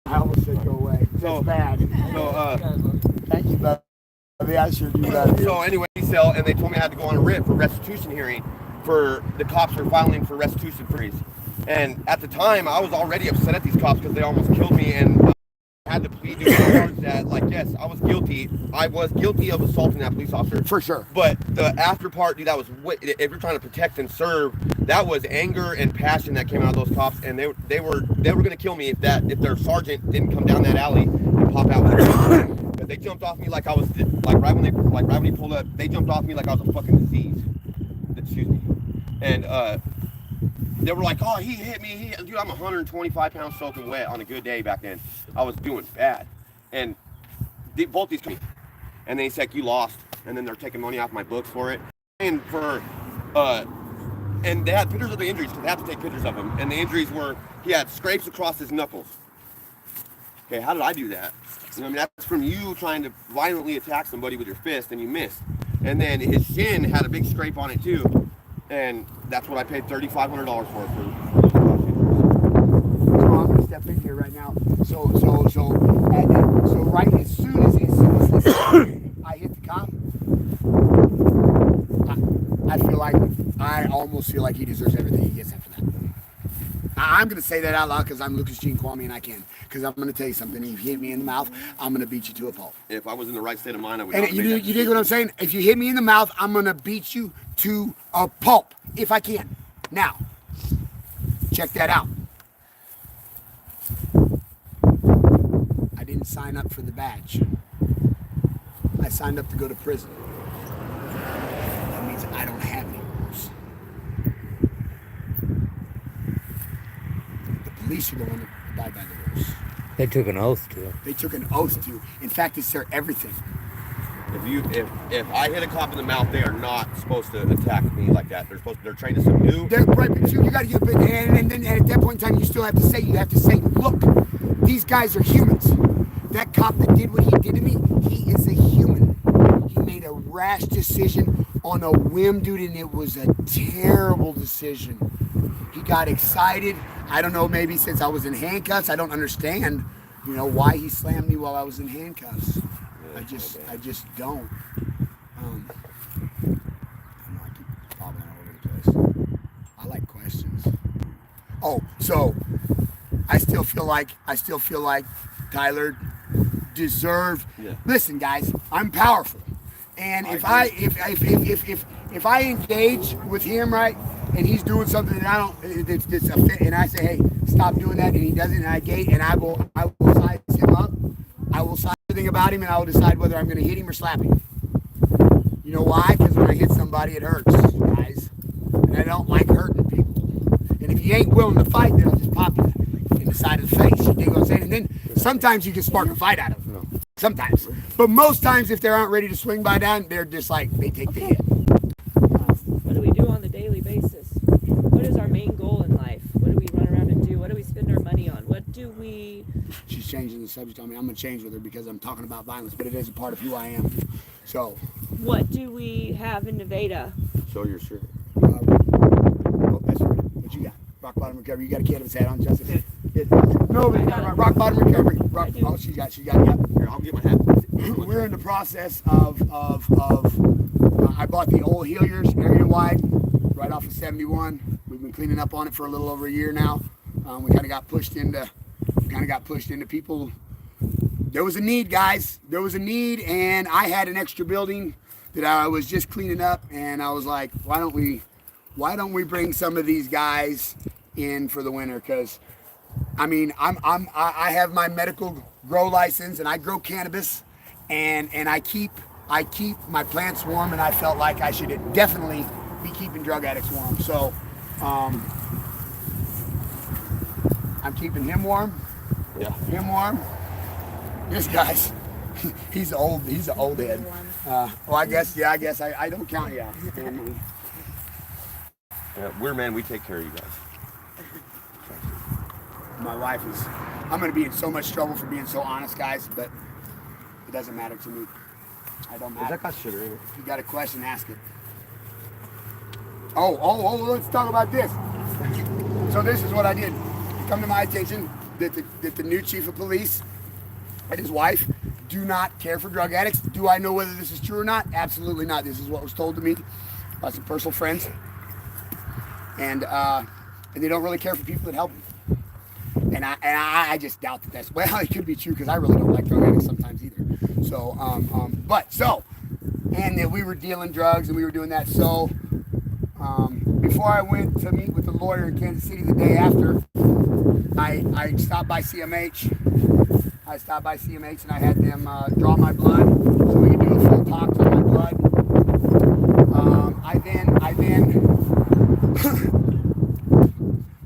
I almost said go away. So That's bad. So Thank you, Bubby. I sure do love you. So anyway, and they told me I had to go on a writ for restitution hearing for the cops were filing for restitution freeze. And at the time, I was already upset at these cops because they almost killed me and had to plead to a charge that, like, yes, I was guilty. I was guilty of assaulting that police officer. For sure. But the after part, dude, that was, if you're trying to protect and serve, that was anger and passion that came out of those cops. And they were going to kill me if their sergeant didn't come down that alley and pop out with me. Because they jumped off me like I was, right when he pulled up, they jumped off me like I was a fucking disease. Excuse me. And they were like, oh, he hit me. Dude, I'm 125 pounds soaking wet on a good day back then. I was doing bad. And both these me. And then he said, you lost. And then they're taking money off my books for it. And and they had pictures of the injuries because they have to take pictures of them. And the injuries were, he had scrapes across his knuckles. Okay, how did I do that? You know, I mean, that's from you trying to violently attack somebody with your fist and you missed. And then his shin had a big scrape on it too. And that's what I paid $3,500 for. So I'm gonna step in here right now. So right as soon as I hit the cop, I almost feel like he deserves everything he gets after that. I'm gonna say that out loud because I'm Lucas Gene Kwame and I can. Because I'm gonna tell you something. If you hit me in the mouth, I'm gonna beat you to a pulp. If I was in the right state of mind, I would. And you dig what I'm saying? If you hit me in the mouth, I'm gonna beat you to a pulp if I can. Now, check that out. I didn't sign up for the badge. I signed up to go to prison. That means I don't have any rules. The police are the one that abide by the rules. They took an oath to it. They took an oath to. In fact, it's their everything. If I hit a cop in the mouth, they are not supposed to attack me like that. They're trained to subdue. They're right, but you got to get, and then at that point in time, you still have to say, look, these guys are humans. That cop that did what he did to me, he is a human. He made a rash decision on a whim, dude, and it was a terrible decision. He got excited. I don't know, maybe since I was in handcuffs, I don't understand, why he slammed me while I was in handcuffs. I just don't. I don't know, I keep bobbing all over the place. I like questions. Oh, so I still feel like Tyler deserved. Yeah. Listen, guys, I'm powerful, and if I engage with him, right, and he's doing something that I don't, it's a fit, and I say, hey, stop doing that, and he doesn't, and I will size him up. I will size everything about him, and I will decide whether I'm going to hit him or slap him. You know why? Because when I hit somebody, it hurts, guys, and I don't like hurting people. And if you ain't willing to fight, then I'll just pop you in the side of the face. You dig what I'm saying? And then sometimes you can spark a fight out of them. Sometimes, but most times, if they aren't ready to swing by down, they're just like they take the hit. What do we do on a daily basis? What is our main goal in life? What do we run around and do? What do we spend our money on? What do we... She's changing the subject on me. I'm going to change with her because I'm talking about violence, but it is a part of who I am. So... What do we have in Nevada? Show your shirt. Oh, that's right. What you got? Rock bottom recovery. You got a cannabis hat on, Justin? No, but you got rock bottom recovery. Oh, she got yeah. Here, I'll get my hat. We're in the process of I bought the old Hilliers area-wide right off of 71. We've been cleaning up on it for a little over a year now. We kind of got pushed into people. There was a need, guys. There was a need, and I had an extra building that I was just cleaning up, and I was like, why don't we bring some of these guys in for the winter? Because I mean, I have my medical grow license, and I grow cannabis, and I keep my plants warm, and I felt like I should definitely be keeping drug addicts warm. So I'm keeping him warm. Yeah. Him warm. This guy's he's an old head. I guess I don't count you out. Yeah, we take care of you guys. My wife is, I'm going to be in so much trouble for being so honest, guys, but it doesn't matter to me. I don't matter. Is that got sugar in it? If you got a question, ask it. Oh, let's talk about this. So this is what I did. Come to my attention. that the new chief of police and his wife do not care for drug addicts. Do I know whether this is true or not? Absolutely not. This is what was told to me by some personal friends, and they don't really care for people that help them. And I just doubt that that's, well, it could be true because I really don't like drug addicts sometimes either. So and that we were dealing drugs and we were doing that. So before I went to meet with the lawyer in Kansas City the day after, I stopped by CMH. I stopped by CMH and I had them draw my blood so we could do a full tox on my blood. I then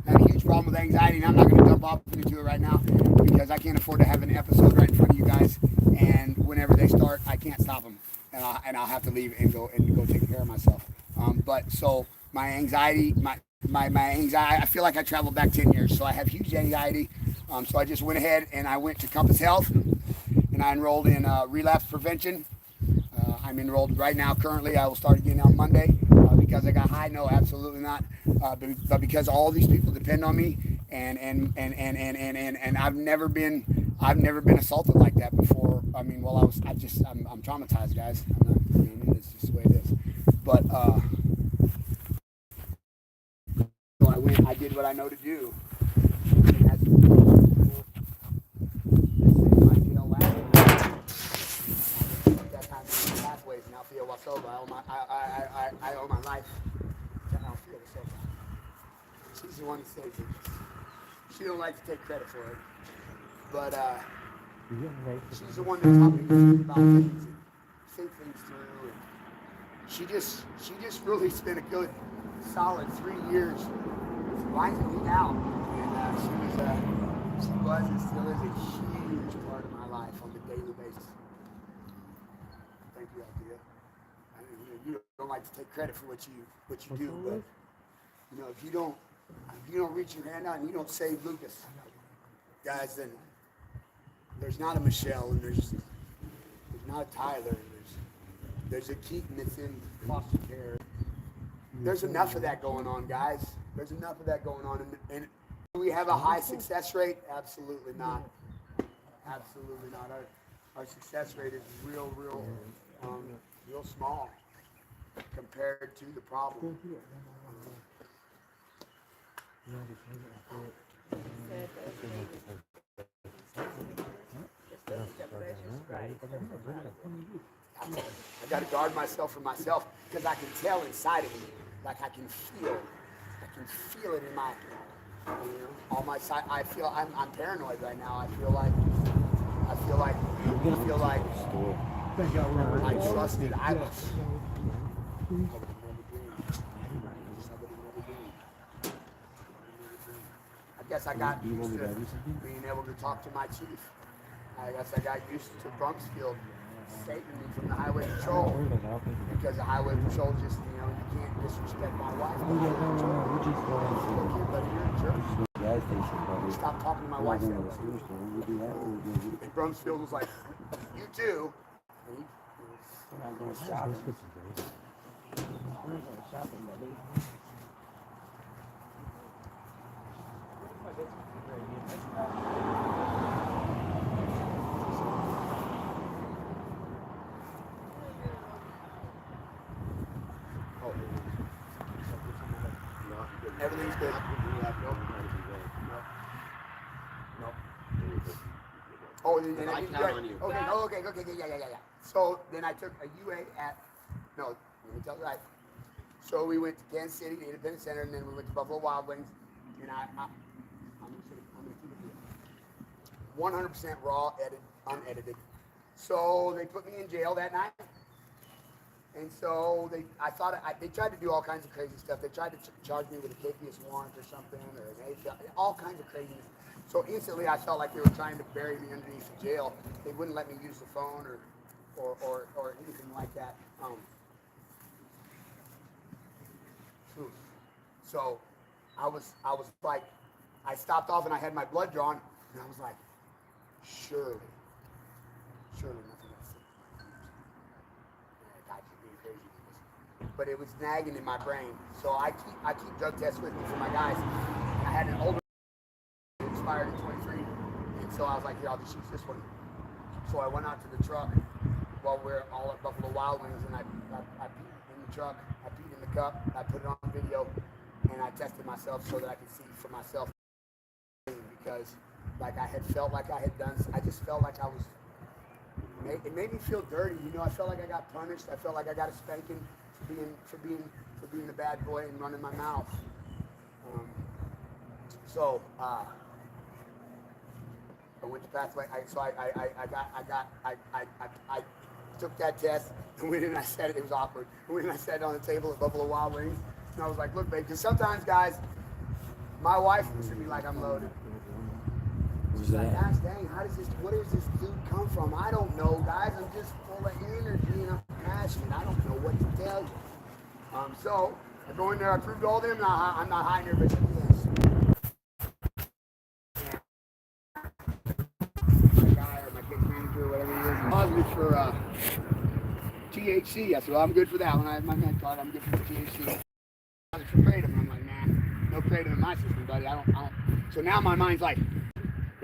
had a huge problem with anxiety, and I'm not going to dump off into it right now because I can't afford to have an episode right in front of you guys. And whenever they start, I can't stop them, and I'll have to leave and go take care of myself. But so my anxiety, my anxiety, I feel like I traveled back 10 years, so I have huge anxiety. So I just went ahead and I went to Compass Health, and I enrolled in relapse prevention. I'm enrolled right now. Currently, I will start again on Monday because I got high. No, absolutely not. But because all these people depend on me, and I've never been assaulted like that before. I mean, well, I'm traumatized, guys. I'm not, you know what I mean? It's just the way it is. But so I did what I know to do. And that's pathways, and I'll feel what's over. I owe my life to Alfia the sober. She's the one who saved me. She don't like to take credit for it, but she's the one that taught me to think about things and think things through. And she just really spent a good solid 3 years lining me out, and she was and still is a huge part of my life on a daily basis. Thank you, Althea. I mean, you don't like to take credit for what you do, but you know, if you don't reach your hand out and you don't save Lucas, guys, then there's not a Michelle and there's not a Tyler. There's a Keaton that's in foster care. There's enough of that going on, guys. There's enough of that going on, and we have a high success rate. Absolutely not. Absolutely not. Our success rate is real small compared to the problem. I got to guard myself from myself because I can tell inside of me, like I can feel it in my, all my side. I feel I'm paranoid right now. I feel like I trusted I was. I guess I got used to being able to talk to my chief. I guess I got used to Brunksfield saving me from the highway patrol because the highway patrol just, you can't disrespect my wife. Look here, buddy, you're a jerk. Stop talking to my wife. And Brunksfield was like, you too. And he I'm going shopping. Everything's good. No. Oh, and then I count on you. Okay, yeah. So then I took a UA at, no, let me tell you right. So we went to Kansas City, the Independent Center, and then we went to Buffalo Wild Wings, and I'm going to keep it 100% raw, unedited. So they put me in jail that night. And so they tried to do all kinds of crazy stuff. They tried to charge me with a KPS warrant or something, or an AFL, all kinds of craziness. So instantly I felt like they were trying to bury me underneath the jail. They wouldn't let me use the phone or anything like that. So I was like, I stopped off and I had my blood drawn, and I was like, surely nothing else. God, you're being crazy. But it was nagging in my brain. So I keep drug tests with me for my guys. And I had an older expired in 23. So I was like, here, I'll just use this one. So I went out to the truck while we're all at Buffalo Wild Wings, and I peed in the truck, I peed in the cup, I put it on video, and I tested myself so that I could see for myself, because like I had felt like I had done, I just felt like I was, it made me feel dirty, you know. I felt like I got punished. I felt like I got a spanking for being the bad boy and running my mouth. I went to pathway. I took that test, and went in and I said it. It was awkward. I went in and I sat it on the table at Buffalo Wild Wings, and I was like, "Look, babe," because sometimes, guys, my wife looks at me like I'm loaded. She's like, "Gosh dang, where does this dude come from? I don't know, guys. I'm just full of energy and I'm passionate. I don't know what to tell you." So I go in there. I proved to all them I'm not hiding there, but yes. My guy or my case manager or whatever he is positive for THC. I said, "Well, I'm good for that. When I have my med card, I'm good for the THC." Positive for kratom. I'm like, "Nah, no kratom in my system, buddy. I don't." So now my mind's like,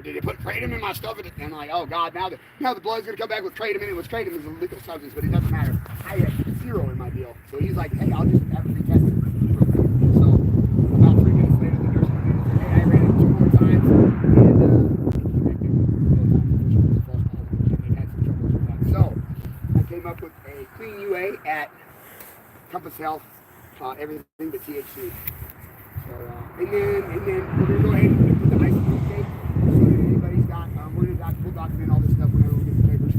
did they put kratom in my stuff? And I'm like, oh God, now the blood's gonna come back with kratom in it. Kratom is a legal substance, but it doesn't matter. I had 0 in my deal. So he's like, hey, I'll just have it retested. So about 3 minutes later, the nurse came in and said, hey, I ran it 2 more times, and so I came up with a clean UA at Compass Health, everything but THC. So, and then we're gonna go ahead and put the ice cream cake. Anybody's got, we'll document all this stuff whenever we get the papers.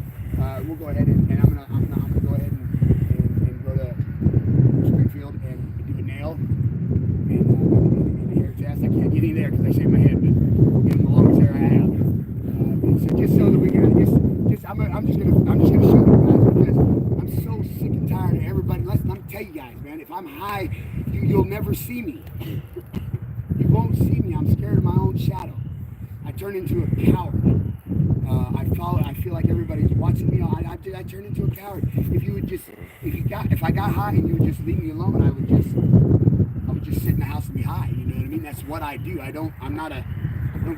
We'll go ahead and I'm gonna go ahead and go to Springfield and do a nail and a hair test. I can't get in there because I shaved my head, but we'll get the longest hair I have. So just so that we can I'm just gonna show you guys, because I'm so sick and tired of everybody. I'm tell you guys, man, if I'm high, you'll never see me. You won't see me. I'm scared of my own shadow. I turn into a coward. I feel like everybody's watching me. I turn into a coward. If I got high and you would just leave me alone, I would just sit in the house and be high. You know what I mean? That's what I do. I don't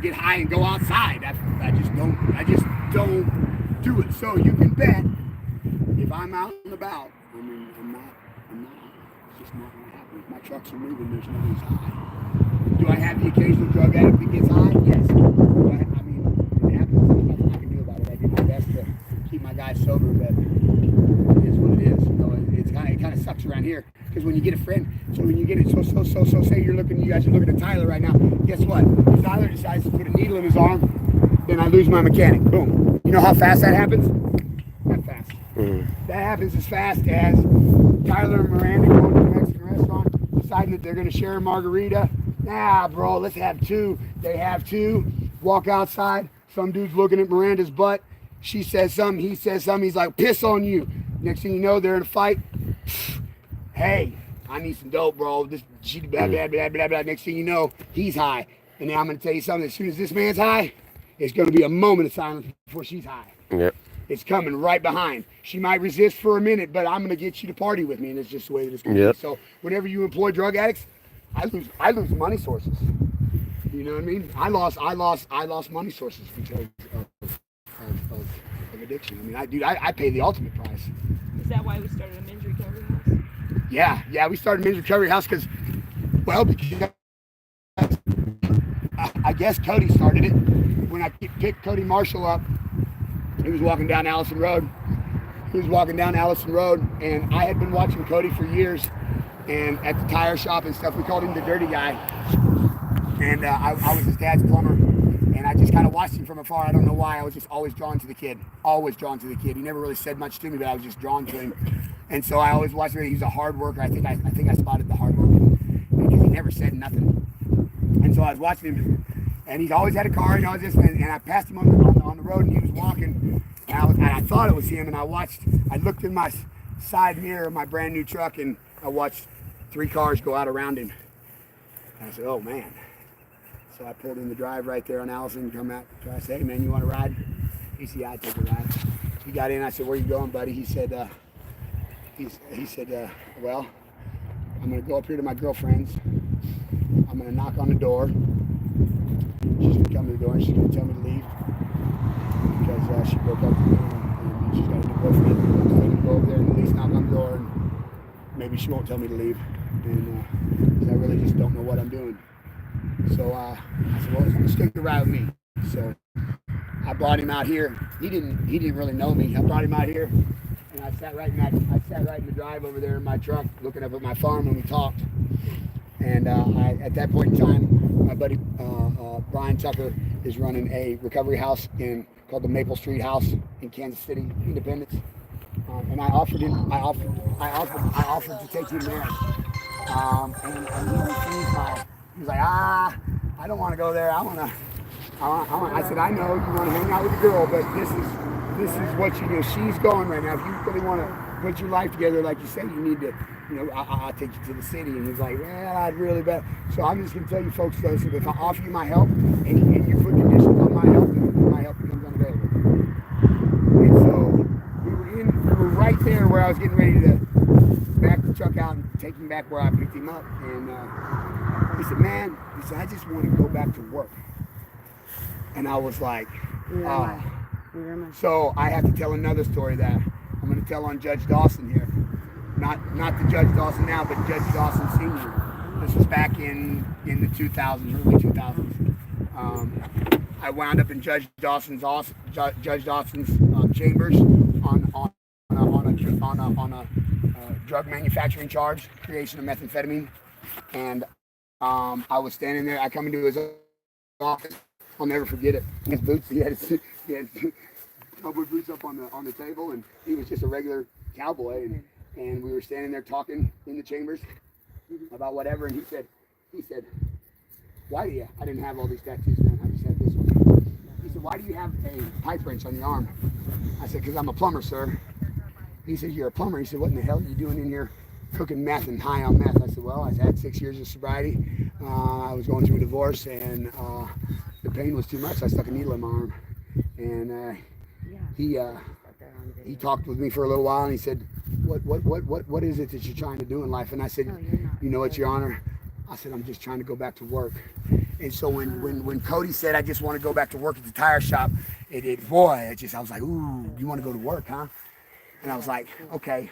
get high and go outside. I just don't do it. So you can bet if I'm out and about, I'm not high. It's just not gonna happen. If my trucks are moving, there's nobody's high. Do I have the occasional drug addict that gets high? Yes. It happens. There's nothing I can do about it. I do my best to keep my guys sober, but it is what it is. You know, it kind of sucks around here, because when you get a friend, so when you get it, so say you guys are looking at Tyler right now. Guess what? If Tyler decides to put a needle in his arm, then I lose my mechanic. Boom. You know how fast that happens? That fast. That happens as fast as Tyler and Miranda going to the Mexican restaurant, deciding that they're going to share a margarita. Nah, bro, let's have 2. They have 2. Walk outside. Some dude's looking at Miranda's butt. She says something. He says something. He's like, piss on you. Next thing you know, they're in a fight. Hey, I need some dope, bro. She blah, blah, blah, blah, blah. Next thing you know, he's high. And then I'm going to tell you something. As soon as this man's high, it's going to be a moment of silence before she's high. Yep. It's coming right behind. She might resist for a minute, but I'm going to get you to party with me. And it's just the way that it's going to be. So whenever you employ drug addicts, I lose money sources. You know what I mean? I lost money sources because of addiction. I mean, I pay the ultimate price. Is that why we started a men's recovery house? Yeah, we started a men's recovery house because I guess Cody started it. When I picked Cody Marshall up, he was walking down Allison Road. And I had been watching Cody for years. And at the tire shop and stuff, we called him the dirty guy. And I was his dad's plumber. And I just kind of watched him from afar. I don't know why. I was just always drawn to the kid. He never really said much to me, but I was just drawn to him. And so I always watched him. He's a hard worker. I think I spotted the hard work, because he never said nothing. And so I was watching him, and he's always had a car, and I passed him on the road, and he was walking. And I thought it was him, and I looked in my side mirror of my brand new truck, and I watched 3 cars go out around him. And I said, oh man. So I pulled in the drive right there on Allison, come out. I said, hey man, you want to ride? He said, yeah, I'd take a ride. He got in, I said, where you going, buddy? He said, well, I'm going to go up here to my girlfriend's. I'm going to knock on the door. She's going to come to the door and she's going to tell me to leave. broke up with me, and she's got a new boyfriend. I'm just going to go over there and at least knock on the door, and maybe she won't tell me to leave. And 'cause I really just don't know what I'm doing. So I said, well, stick around with me. So I brought him out here. He didn't really know me. I brought him out here, and I sat right in the drive over there in my truck, looking up at my farm, and we talked. And at that point in time, my buddy Brian Tucker is running a recovery house called the Maple Street House in Kansas City, Independence. And I offered to take him there. And he refused he was like, I don't want to go there. I said, I know you want to hang out with the girl, but this is what you do. She's going right now. If you really want to put your life together, like you said, you need to, I'll take you to the city. And he's like, well, I'd really bet. So I'm just going to tell you folks, though, so if I offer you my help and you put conditions on my help, then my help becomes unavailable. And so we were right there where I was getting ready to back the truck out and take him back where I picked him up. And he said, man, I just want to go back to work. And I was like, oh. So I have to tell another story that I'm going to tell on Judge Dawson here. Not the Judge Dawson now, but Judge Dawson Sr. This was back in the 2000s, early 2000s. I wound up in Judge Dawson's chambers on a drug manufacturing charge, creation of methamphetamine, and I was standing there. I come into his office. I'll never forget it. His boots. He had cowboy boots up on the table, and he was just a regular cowboy. And we were standing there talking in the chambers about whatever. And he said, why do you? I didn't have all these tattoos, man. I just had this one. He said, why do you have a pipe wrench on your arm? I said, because I'm a plumber, sir. He said, you're a plumber? He said, what in the hell are you doing in here cooking meth and high on meth? I said, well, I had 6 years of sobriety. I was going through a divorce, and the pain was too much. I stuck a needle in my arm. And he talked with me for a little while, and he said, what is it that you're trying to do in life? And I said, you know what, Your Honor? I said, I'm just trying to go back to work. And so when Cody said, I just want to go back to work at the tire shop, I was like, ooh, you want to go to work, huh? And I was like, okay.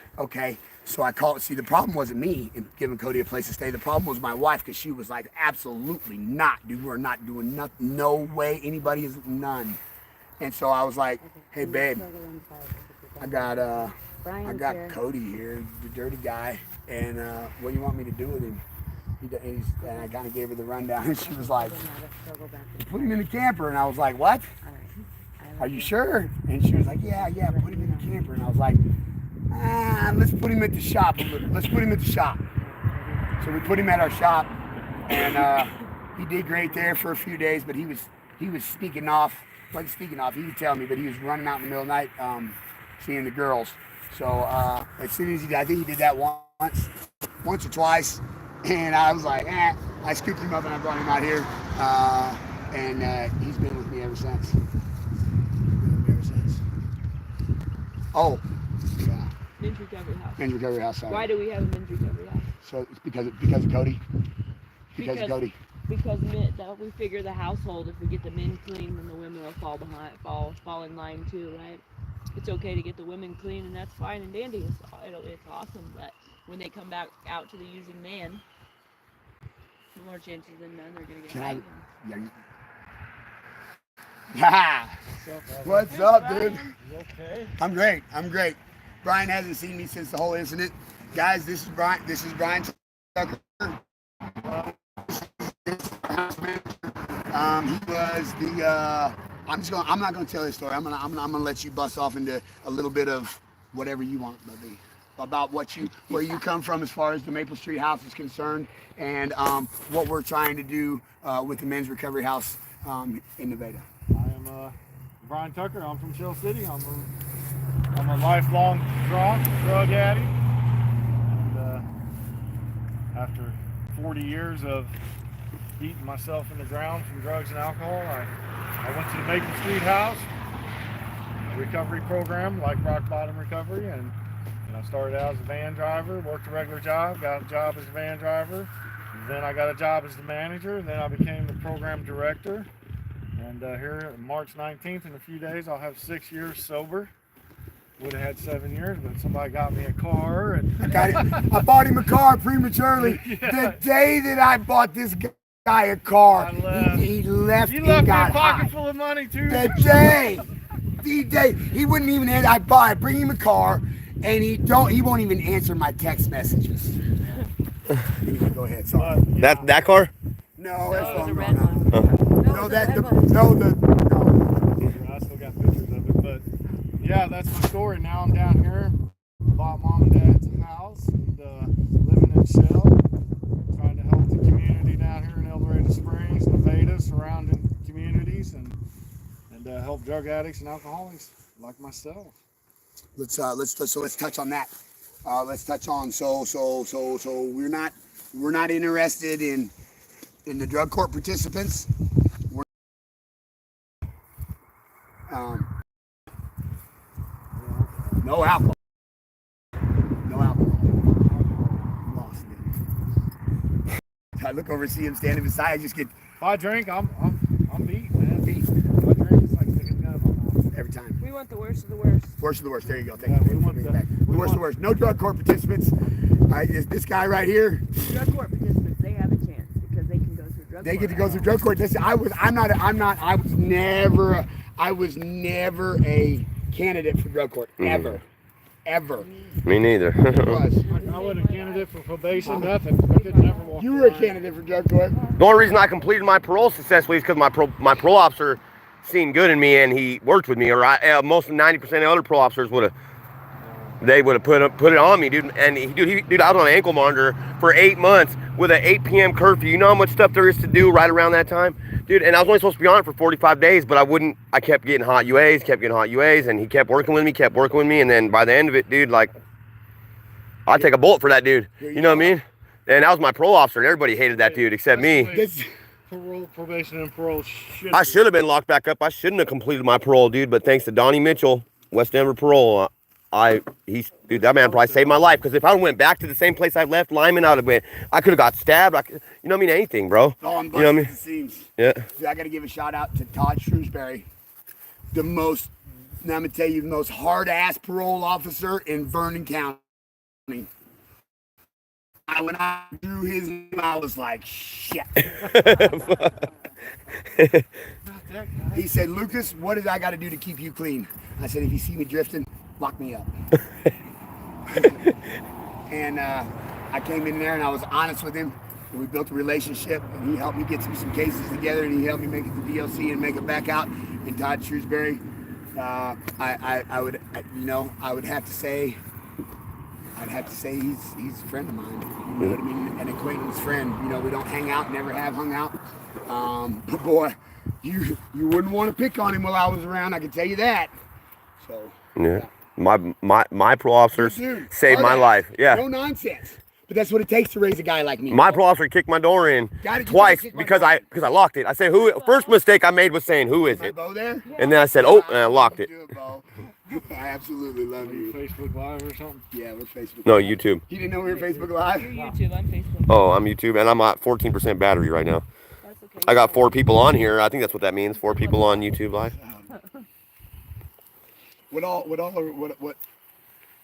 So I called. See, the problem wasn't me in giving Cody a place to stay. The problem was my wife, because she was like, absolutely not, dude. We're not doing nothing. No way. Anybody is none. And so I was like, hey, babe, I got Cody here, the dirty guy, and what do you want me to do with him? And I kind of gave her the rundown, and she was like, put him in the camper. And I was like, what? Are you sure? And she was like, yeah, put him in the camper. And I was like, let's put him at the shop. So we put him at our shop, and he did great there for a few days, but he was speaking off. Wasn't speaking off, he could tell me, but he was running out in the middle of the night seeing the girls. So as soon as I think he did that once or twice, and I was like, I scooped him up and I brought him out here, and he's been with me ever since. Oh, yeah. Men's recovery house. Men's recovery house. Sorry. Why do we have a men's recovery house? So it's because of Cody. Because of Cody. Because we figure the household, if we get the men clean, then the women will fall in line too, right? It's okay to get the women clean, and that's fine and dandy. It's awesome, but when they come back out to the using man, more chances than none they're gonna get high. Yeah. What's up, dude? You okay? I'm great. Brian hasn't seen me since the whole incident. Guys, this is Brian Tucker. He was the. I'm not gonna tell his story. I'm gonna let you bust off into a little bit of whatever you want, Bubby, about where you come from as far as the Maple Street House is concerned, and what we're trying to do with the men's recovery house in Nevada. I am Brian Tucker. I'm from Shell City. I'm a lifelong drug addict, and after 40 years of beating myself in the ground from drugs and alcohol, I went to the Maple Street House, a recovery program like Rock Bottom Recovery, and I started out as a van driver, worked a regular job, got a job as a van driver, and then I got a job as the manager, then I became the program director, And here, March 19th, in a few days, I'll have 6 years sober. Would have had 7 years, but somebody got me a car. And I bought him a car prematurely. Yeah. The day that I bought this guy a car, I left. he left You and left me got a pocket high. full of money, too. The day he wouldn't even I bring him a car, and he won't even answer my text messages. Anyway, go ahead. Sorry. But, yeah. That car? No, that's It was a wrong. red No, one. no, I still got pictures of it, but yeah, that's my story. Now I'm down here, bought mom and dad's house, and living in Shell, trying to help the community down here in El Dorado Springs, Nevada, surrounding communities, and help drug addicts and alcoholics like myself. let's touch on that. Let's touch on so we're not interested in the drug court participants. No alcohol. No alcohol. Lost it. I look over, see him standing beside. I just get If I drink, I'm beat, man. Beat. If I drink, it's like sticking a gun in my mouth. every time. We want the worst of the worst. Worst of the worst. There you go. Yeah, Thank we you. want Bring it the- back. we The worst of the want- worst. No drug court participants. This guy right here. Drug court participants, they have a chance because they can go through drug They court. get to go through drug court. Listen, I was never a candidate for drug court. Ever. Me neither. Was. I wasn't a candidate for probation, nothing. I could never walk You were a around. candidate for drug court. The only reason I completed my parole successfully is because my parole officer seen good in me and he worked with me. Or most 90% of other parole officers would have put it on me, dude. And dude, I was on an ankle monitor for 8 months with an 8 p.m. curfew. You know how much stuff there is to do right around that time, dude. And I was only supposed to be on it for 45 days, but I kept getting hot UAs, and he kept working with me, and then by the end of it, dude, like, I'd take a bullet for that dude. You know what I mean? And that was my parole officer, and everybody hated that dude except me. This, Probation and parole shit. I should have been locked back up. I shouldn't have completed my parole, dude. But thanks to Donnie Mitchell, West Denver Parole, dude, that man probably saved my life. Because if I went back to the same place I left, Lyman, I could have got stabbed. You know what I mean? Anything, bro. oh, I'm You know what I mean? busting the seams. Yeah. See, I got to give a shout out to Todd Shrewsbury, I'm gonna tell you, the most hard ass parole officer in Vernon County. When I drew his name, I was like, shit. He said, Lucas, what did I got to do to keep you clean? I said, if you see me drifting, lock me up. And I came in there and I was honest with him. And we built a relationship, and he helped me get some cases together, and he helped me make it to DLC and make it back out. And Todd Shrewsbury, I would have to say he's a friend of mine. You know what I mean? An acquaintance friend. You know, we don't hang out, never have hung out. But boy, you wouldn't want to pick on him while I was around. I can tell you that. So Yeah. My parole officers Dude, saved my hard ass. life. Yeah. No nonsense. But that's what it takes to raise a guy like me. My parole officer kicked my door in Gotta- you twice gotta kick my because door I locked it. I said, first mistake I made was saying, who is My it? Bo there? And then I said, oh, and I locked it. Do Bo. I absolutely love you. Facebook Live or something. Yeah, we're Facebook. No, Live. YouTube. You didn't know we were Facebook Live? You're YouTube, I'm Facebook. Oh, I'm YouTube, and I'm at 14% battery right now. That's okay. I got 4 people on here. I think that's what that means. 4 people on YouTube Live.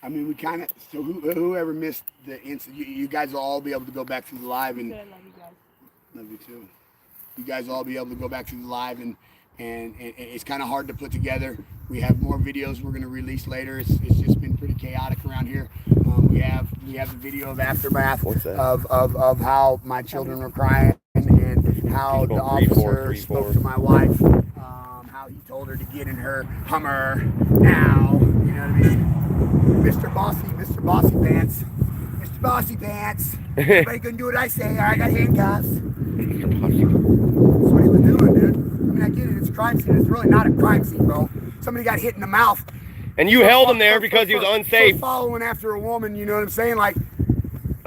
I mean, we kind of, so whoever missed the incident, you guys will all be able to go back through the live and Good, I love you guys. love you too. You guys will all be able to go back through the live and it's kind of hard to put together. We have more videos we're going to release later. It's just been pretty chaotic around here. We have the video of aftermath What's that? of how my children were crying and how the officer spoke to my wife, how he told her to get in her Hummer now. You know what I mean? Mr. Bossy Pants. Mr. Bossy Pants. Everybody gonna do what I say or I got handcuffs. That's what he was doing, dude. I mean, I get it. It's a crime scene. It's really not a crime scene, bro. Somebody got hit in the mouth. And you held him there because he was unsafe. For following after a woman, you know what I'm saying? Like,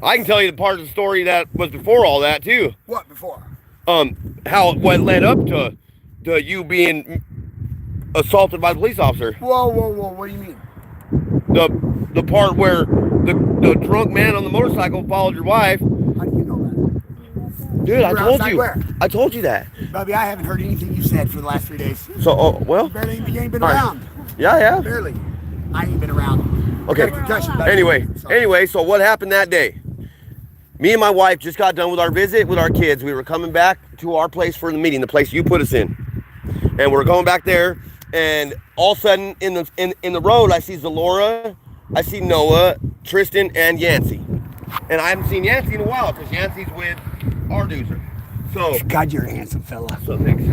I can tell you the part of the story that was before all that too. what before? What led up to you being assaulted by the police officer. Whoa. What do you mean? The part where the drunk man on the motorcycle followed your wife. How do you know that? Dude, I You're told outside you. where? I told you that. Bubby, I haven't heard anything you said for the last 3 days. So, well. You ain't been All right. around. Yeah. Barely. I ain't been around. Okay. Got a concussion, buddy. Anyway, so what happened that day? Me and my wife just got done with our visit with our kids. We were coming back to our place for the meeting, the place you put us in. And we're going back there, and all of a sudden in the road, I see Zalora, I see Noah, Tristan, and Yancey. And I haven't seen Yancey in a while because Yancey's with our doozer. So God, you're a handsome fella. So thanks.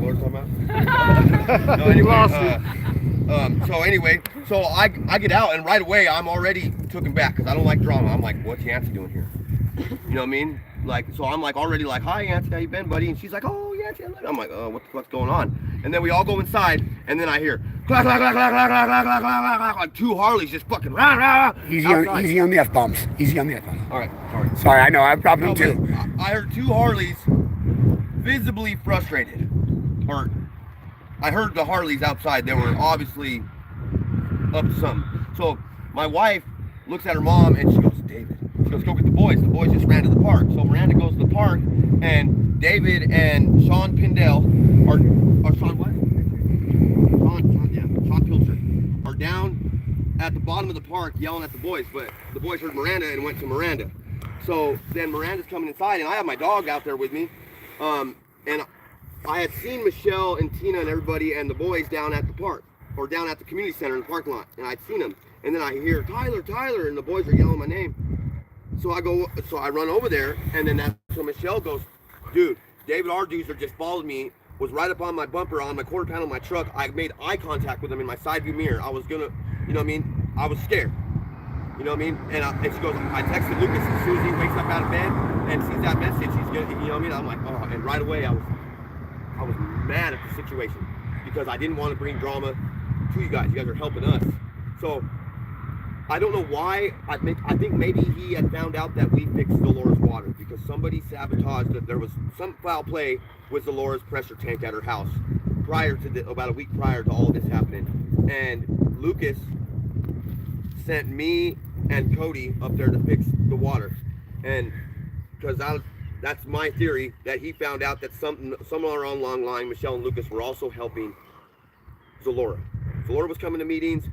What are talking about? No, anyway, so anyway, so I get out, and right away I'm already taken back because I don't like drama. I'm like, what's Yancey doing here? You know what I mean? Like, so I'm like already like, hi Yancey, how you been, buddy? And she's like, oh Yancey, I'm like, what the fuck's going on? And then we all go inside, and then I hear clack clack clack clack clack clack clack clack clack clack, like 2 Harleys just fucking rah rah. Easy on the F-bombs. Easy on the F-bombs. All right, sorry. Sorry, I know, I've dropped them too. I heard 2 Harleys visibly frustrated. Or I heard the Harleys outside. They were obviously up to something. So my wife looks at her mom and she goes, David. She goes, go get the boys. The boys just ran to the park. So Miranda goes to the park, and David and Sean Pindell or Sean what? Sean Pilcher are down at the bottom of the park yelling at the boys, but the boys heard Miranda and went to Miranda. So then Miranda's coming inside, and I have my dog out there with me, and I had seen Michelle and Tina and everybody and the boys down at the park, or down at the community center in the parking lot, and I'd seen them. And then I hear Tyler, and the boys are yelling my name. So I run over there, and then that's when Michelle goes, dude, David Arduzer just followed me, was right up on my bumper on my quarter panel of my truck. I made eye contact with him in my side view mirror. I was gonna, you know what I mean? I was scared. You know what I mean? And she goes, I texted Lucas as soon as he wakes up out of bed and sees that message, he's gonna, you know what I mean? I'm like, oh, and right away I was mad at the situation because I didn't want to bring drama to you guys. You guys are helping us. So I don't know why. I think maybe he had found out that we fixed Zalora's water because somebody sabotaged that there was some foul play with Zalora's pressure tank at her house prior to about a week prior to all this happening. And Lucas sent me and Cody up there to fix the water, and because that's my theory that he found out that somewhere along the line Michelle and Lucas were also helping Zalora. Zalora was coming to meetings.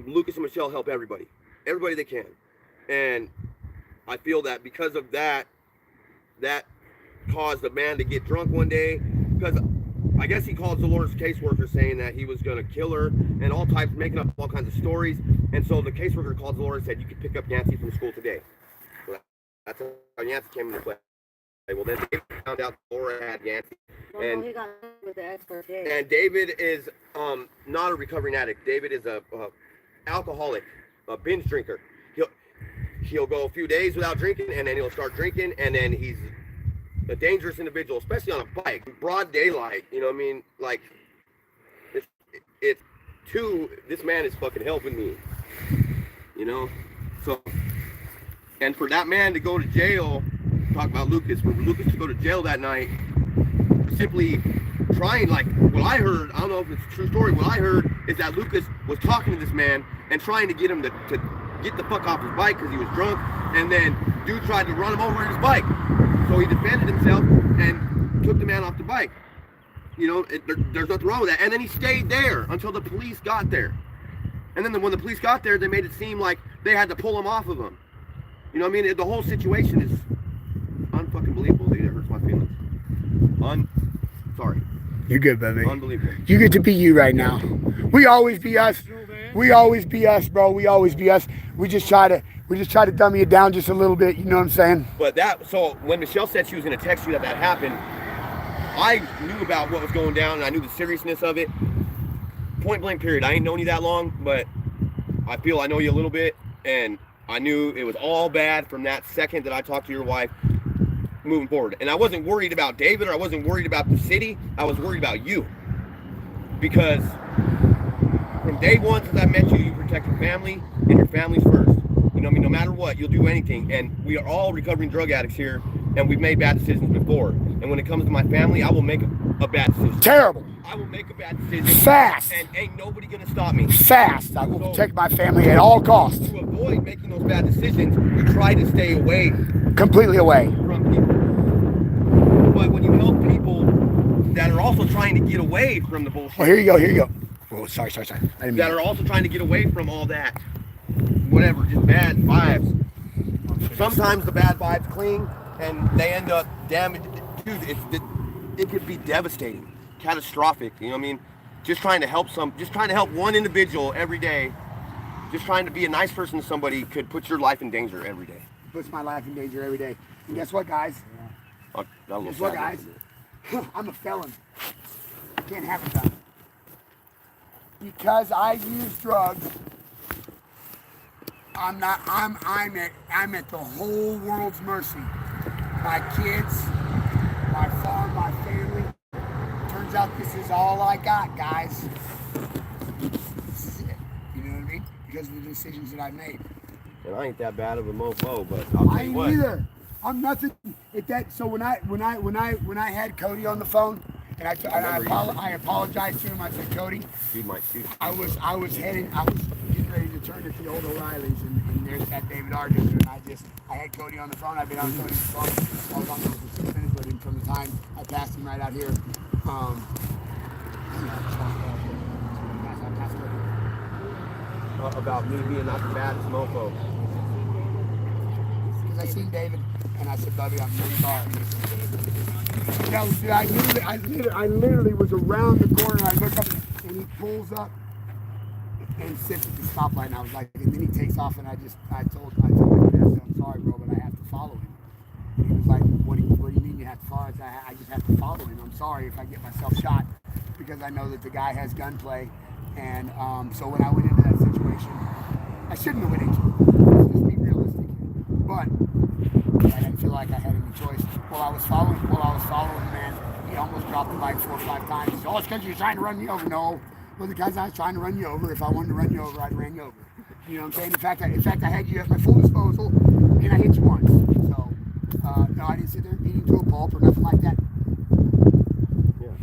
Lucas and Michelle help everybody they can, and I feel that because of that caused a man to get drunk one day, because I guess he called Zalora's caseworker saying that he was going to kill her and all types, making up all kinds of stories. And so the caseworker called Zalora and said, you can pick up Yancey from school today. So that's how Yancey came into play. Well, then David found out Zalora had Yancey. And he got with the expert Dave. And David is not a recovering addict. David is a alcoholic, a binge drinker. He'll go a few days without drinking, and then he'll start drinking, and then he's a dangerous individual, especially on a bike, broad daylight. You know what I mean? Like, this man is fucking helping me. You know? So, and for that man to go to jail, talk about Lucas, for Lucas to go to jail that night, simply trying, like, what I heard, I don't know if it's a true story, what I heard is that Lucas was talking to this man and trying to get him to get the fuck off his bike because he was drunk, and then dude tried to run him over in his bike. So he defended himself and took the man off the bike. You know, there's nothing wrong with that. And then he stayed there until the police got there. And then when the police got there, they made it seem like they had to pull him off of him. You know what I mean? The whole situation is unfucking believable, dude. It hurts my feelings. Sorry. You're good, baby. Unbelievable. You get to be you right now. We always be us. We always be us, bro. We always be us. We just try to dummy it down just a little bit. You know what I'm saying? But so when Michelle said she was going to text you that happened, I knew about what was going down, and I knew the seriousness of it. Point blank period. I ain't known you that long, but I feel I know you a little bit, and I knew it was all bad from that second that I talked to your wife moving forward. And I wasn't worried about David, or I wasn't worried about the city. I was worried about you. Because from day one since I met you, you protect your family, and your family's first. You know what I mean? No matter what, you'll do anything. And we are all recovering drug addicts here, and we've made bad decisions before. And when it comes to my family, I will make a bad decision. Terrible. I will make a bad decision. Fast. And ain't nobody gonna stop me. Fast. I will protect my family at all costs. To avoid making those bad decisions, you try to stay away. Completely away. From people. But when you help people that are also trying to get away from the bullshit. Oh, here you go. Here you go. Oh, sorry. I didn't mean that are also trying to get away from all that. Whatever, just bad vibes. Sometimes the bad vibes cling and they end up damaged. Dude, it could be devastating, catastrophic. You know what I mean? Just trying to help one individual every day. Just trying to be a nice person to somebody could put your life in danger every day. Puts my life in danger every day. And guess what, guys? Guess what, guys? I'm a felon. I can't have it done. Because I use drugs, I'm at the whole world's mercy. My kids, my farm, my family. Turns out this is all I got, guys. This is it. You know what I mean? Because of the decisions that I made. And I ain't that bad of a mofo, but I'll tell you what. I ain't either. I'm nothing. So when I had Cody on the phone, and I apologized to him. I said, Cody, I was getting ready to turn at the old O'Reillys, and there's that David Argus, and I had Cody on the phone. I've been on Cody's phone. I was on there for 6 minutes with him from the time I passed him right out here. About me being not the baddest mofo. Because I seen David, and I said, Bubby, I'm really sorry. No, see, I literally was around the corner. I look up, and he pulls up and sits at the stoplight. And I was like, and then he takes off, and I told him, I'm sorry, bro, but I have to follow him. And he was like, what do you mean you have to follow? I said, I just have to follow him. I'm sorry if I get myself shot, because I know that the guy has gunplay. And so when I went into that situation, I shouldn't have went into it. Let's just be realistic. But I didn't feel like I had any choice. While I was following the man, he almost dropped the bike 4 or 5 times. He said, oh, it's because you're trying to run me over. No, well, the guys I was trying to run you over. If I wanted to run you over, I'd ran you over. You know what I'm saying? In fact, I had you at my full disposal, and I hit you once. So, no, I didn't sit there beating to a pulp or nothing like that. Yeah.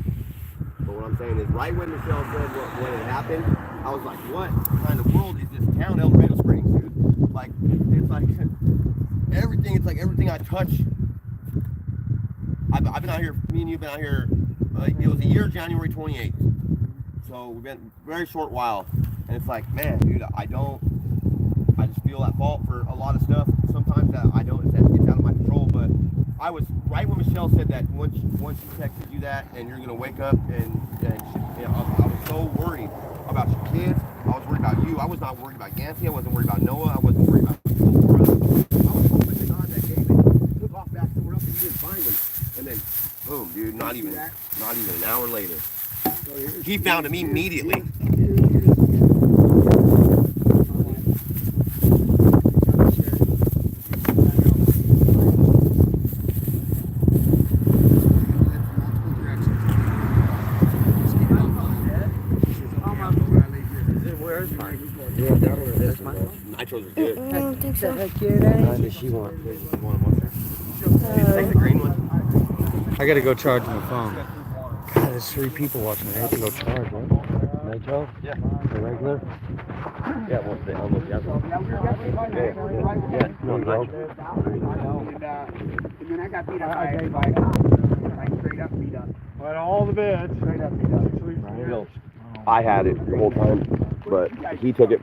But what I'm saying is, right when Michelle said what had happened, I was like, what kind of world is this town, El Dorado Springs, dude? Like, it's like everything I touch. I've been out here, me and you have been out here, it was a year, January 28th. So we've been a very short while. And it's like, man, dude, I just feel at fault for a lot of stuff. Sometimes it's out of my control. But I was, right when Michelle said that, once she texted you that, and you're going to wake up, and I was so worried about your kids. I was worried about you. I was not worried about Yancy. I wasn't worried about Noah. I wasn't worried about Laura. I was hoping to God that David took off back somewhere else and you didn't find him. And then, boom, dude, not even an hour later. He found him immediately. Nitros are good. I don't think so. What does she want? Take the green one. I gotta go charge my phone. God, there's 3 people watching. I have to go charge, right? Nitro? Yeah. The regular? Yeah, well, they almost got one. Yeah, no, bro. And then I got beat up by straight up beat up. But all the beds. Straight up beat up. I had it the whole time, but he took it.